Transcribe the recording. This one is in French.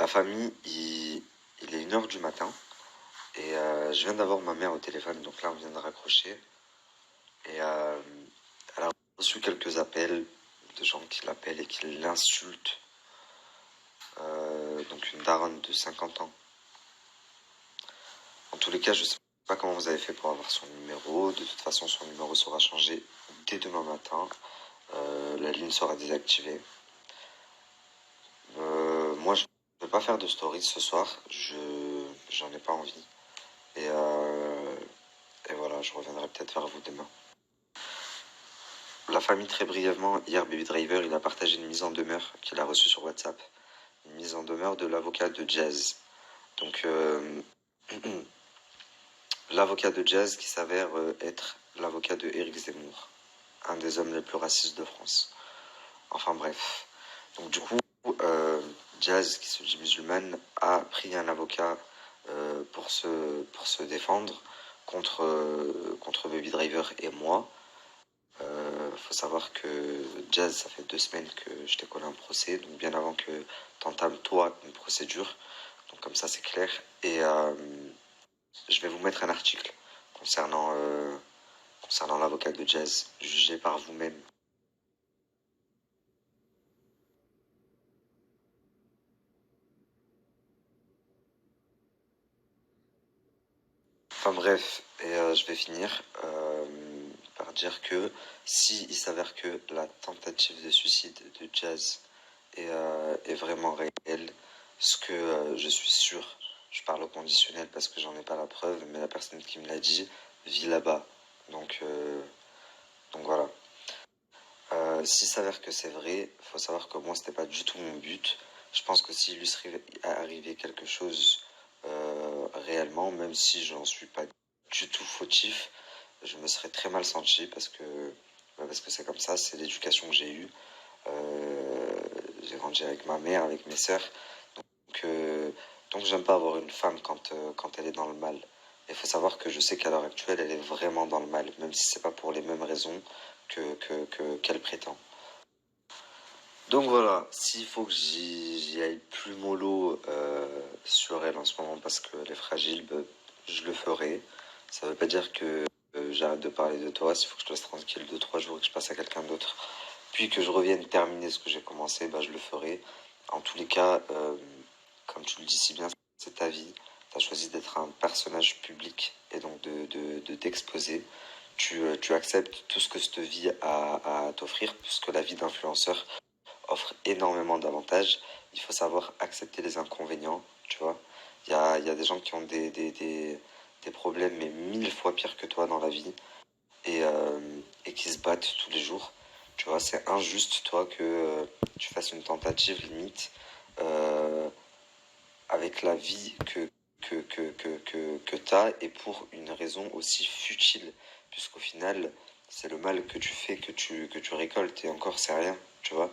La famille, il est 1 heure du matin et je viens d'avoir ma mère au téléphone, donc là on vient de raccrocher et elle a reçu quelques appels de gens qui l'appellent et qui l'insultent. Donc une daronne de 50 ans. En tous les cas, je sais pas comment vous avez fait pour avoir son numéro. De toute façon, son numéro sera changé dès demain matin. La ligne sera désactivée. Moi, je ne vais pas faire de stories ce soir. J'en ai pas envie. Et, euh, et voilà, je reviendrai peut-être vers vous demain. La famille, très brièvement, hier, Baby Driver, il a partagé une mise en demeure qu'il a reçue sur WhatsApp. Une mise en demeure de l'avocat de Jazz. Donc, l'avocat de Jazz qui s'avère être l'avocat de Éric Zemmour, un des hommes les plus racistes de France. Enfin bref. Donc du coup, Jazz, qui se dit musulmane, a pris un avocat pour se défendre contre Baby Driver et moi. Faut savoir que Jazz, ça fait 2 semaines que je t'ai collé un procès, donc bien avant que t'entames toi une procédure. Donc comme ça c'est clair. Et je vais vous mettre un article concernant l'avocat de Jazz, jugé par vous-même. Enfin bref, et je vais finir par dire que si il s'avère que la tentative de suicide de Jazz est vraiment réelle, ce que je suis sûr, je parle au conditionnel parce que j'en ai pas la preuve, mais la personne qui me l'a dit vit là-bas. Donc, euh, donc voilà. S'il s'avère que c'est vrai, faut savoir que moi c'était pas du tout mon but. Je pense que s'il lui serait arrivé quelque chose réellement, même si j'en suis pas du tout fautif, je me serais très mal senti parce que c'est comme ça, c'est l'éducation que j'ai eue. J'ai grandi avec ma mère, avec mes sœurs, donc, euh, donc j'aime pas avoir une femme quand elle est dans le mal. Il faut savoir que je sais qu'à l'heure actuelle, elle est vraiment dans le mal, même si c'est pas pour les mêmes raisons qu'elle prétend. Donc voilà, s'il faut que j'y aille plus mollo sur elle en ce moment parce qu'elle est fragile, ben, je le ferai. Ça veut pas dire que j'arrête de parler de toi. S'il faut que je te laisse tranquille 2, 3 jours et que je passe à quelqu'un d'autre, puis que je revienne terminer ce que j'ai commencé, bah, je le ferai. En tous les cas, comme tu le dis si bien, c'est ta vie. Tu as choisi d'être un personnage public et donc de t'exposer. Tu acceptes tout ce que cette vie a à t'offrir, puisque la vie d'influenceur offre énormément d'avantages. Il faut savoir accepter les inconvénients, tu vois. Il y a des gens qui ont des problèmes, mais 1000 fois pires que toi dans la vie, et qui se battent tous les jours. Tu vois, c'est injuste, toi, que tu fasses une tentative limite euh, avec la vie que tu as et pour une raison aussi futile, puisqu'au final, c'est le mal que tu fais que tu récoltes, et encore, c'est rien, tu vois.